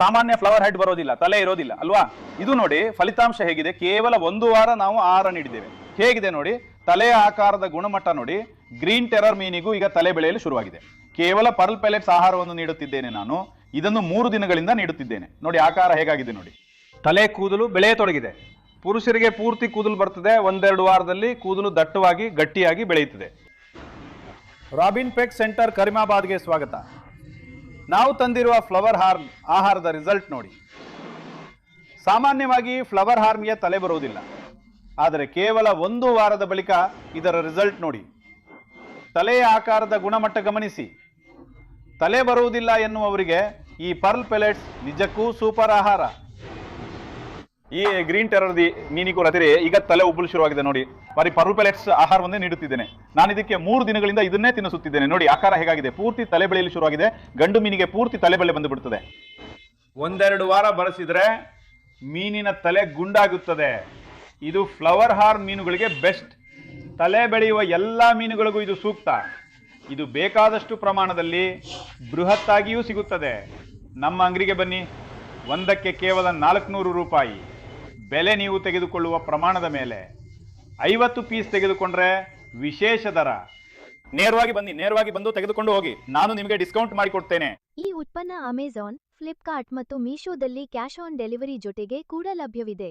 ಸಾಮಾನ್ಯ flower head ಬರೋದಿಲ್ಲ, ತಲೆ ಇರೋದಿಲ್ಲ ಅಲ್ವಾ. ಇದು ನೋಡಿ ಫಲಿತಾಂಶ ಹೇಗಿದೆ. ಕೇವಲ 1 ವಾರ ನಾವು ಆಹಾರ ನೀಡಿದ್ದೇವೆ. ಹೇಗಿದೆ ನೋಡಿ, ತಲೆಯ ಆಕಾರದ ಗುಣಮಟ್ಟ ನೋಡಿ. ಗ್ರೀನ್ ಟೆರರ್ ಮೀನಿಗೂ ಈಗ ತಲೆ ಬೆಳೆಯಲು ಶುರುವಾಗಿದೆ. ಕೇವಲ ಪರ್ಲ್ ಪೆಲೆಟ್ಸ್ ಆಹಾರವನ್ನು ನೀಡುತ್ತಿದ್ದೇನೆ ನಾನು. ಇದನ್ನು 3 ದಿನಗಳಿಂದ ನೀಡುತ್ತಿದ್ದೇನೆ. ನೋಡಿ ಆಕಾರ ಹೇಗಾಗಿದೆ ನೋಡಿ. ತಲೆ ಕೂದಲು ಬೆಳೆಯತೊಡಗಿದೆ. ಪುರುಷರಿಗೆ ಪೂರ್ತಿ ಕೂದಲು ಬರ್ತದೆ. 1-2 ವಾರದಲ್ಲಿ ಕೂದಲು ದಟ್ಟವಾಗಿ ಗಟ್ಟಿಯಾಗಿ ಬೆಳೆಯುತ್ತದೆ. ರಾಬಿನ್ ಪೆಟ್ ಸೆಂಟರ್ ಕರಿಮಾಬಾದ್ಗೆ ಸ್ವಾಗತ. ನಾವು ತಂದಿರುವ ಫ್ಲವರ್ ಹಾರ್ಮ್ ಆಹಾರದ ರಿಸಲ್ಟ್ ನೋಡಿ. ಸಾಮಾನ್ಯವಾಗಿ ಫ್ಲವರ್ ಹಾರ್ಮ್ಗೆ ತಲೆ ಬರುವುದಿಲ್ಲ, ಆದರೆ ಕೇವಲ 1 ವಾರದ ಬಳಿಕ ಇದರ ರಿಸಲ್ಟ್ ನೋಡಿ. ತಲೆಯ ಆಕಾರದ ಗುಣಮಟ್ಟ ಗಮನಿಸಿ. ತಲೆ ಬರುವುದಿಲ್ಲ ಎನ್ನುವವರಿಗೆ ಈ ಪರ್ಲ್ ಪೆಲೆಟ್ಸ್ ನಿಜಕ್ಕೂ ಸೂಪರ್ ಆಹಾರ. ಈ ಗ್ರೀನ್ ಟೆರರ್ ಮೀನಿಗೂ ರತಿರೆ ಈಗ ತಲೆ ಉಬ್ಬಲು ಶುರುವಾಗಿದೆ ನೋಡಿ. ಬರೀ ಪರ್ಲ್ ಪೆಲೆಟ್ಸ್ ಆಹಾರವನ್ನೇ ನೀಡುತ್ತಿದ್ದೇನೆ ನಾನು. ಇದಕ್ಕೆ 3 ದಿನಗಳಿಂದ ಇದನ್ನೇ ತಿನ್ನಿಸುತ್ತಿದ್ದೇನೆ. ನೋಡಿ ಆಕಾರ ಹೇಗಾಗಿದೆ. ಪೂರ್ತಿ ತಲೆ ಬೆಳೆಯಲು ಶುರುವಾಗಿದೆ. ಗಂಡು ಮೀನಿಗೆ ಪೂರ್ತಿ ತಲೆ ಬೆಳೆ ಬಂದು ಬಿಡುತ್ತದೆ. 1-2 ವಾರ ಬಳಸಿದ್ರೆ ಮೀನಿನ ತಲೆ ಗುಂಡಾಗುತ್ತದೆ. ಇದು ಫ್ಲವರ್ ಹಾರ್ಮ್ ಮೀನುಗಳಿಗೆ ಬೆಸ್ಟ್. ತಲೆ ಬೆಳೆಯುವ ಎಲ್ಲ ಮೀನುಗಳಿಗೂ ಇದು ಸೂಕ್ತ. ಇದು ಬೇಕಾದಷ್ಟು ಪ್ರಮಾಣದಲ್ಲಿ ಬೃಹತ್ತಾಗಿಯೂ ಸಿಗುತ್ತದೆ. ನಮ್ಮ ಅಂಗಡಿಗೆ ಬನ್ನಿ. ಒಂದಕ್ಕೆ ಕೇವಲ 400 ರೂಪಾಯಿ ಬೆಲೆ. ನೀವು ತೆಗೆದುಕೊಳ್ಳುವ ಪ್ರಮಾಣದ ಮೇಲೆ 50 ಪೀಸ್ ತೆಗೆದುಕೊಂಡ್ರೆ ವಿಶೇಷ ದರ. ನೇರವಾಗಿ ಬನ್ನಿ, ನೇರವಾಗಿ ಬಂದು ತೆಗೆದುಕೊಂಡು ಹೋಗಿ. ನಾನು ನಿಮಗೆ ಡಿಸ್ಕೌಂಟ್ ಮಾಡಿಕೊಡ್ತೇನೆ. ಈ ಉತ್ಪನ್ನ ಅಮೆಜಾನ್, ಫ್ಲಿಪ್ಕಾರ್ಟ್ ಮತ್ತು ಮೀಶೋದಲ್ಲಿ ಕ್ಯಾಶ್ ಆನ್ ಡೆಲಿವರಿ ಜೊತೆಗೆ ಕೂಡ ಲಭ್ಯವಿದೆ.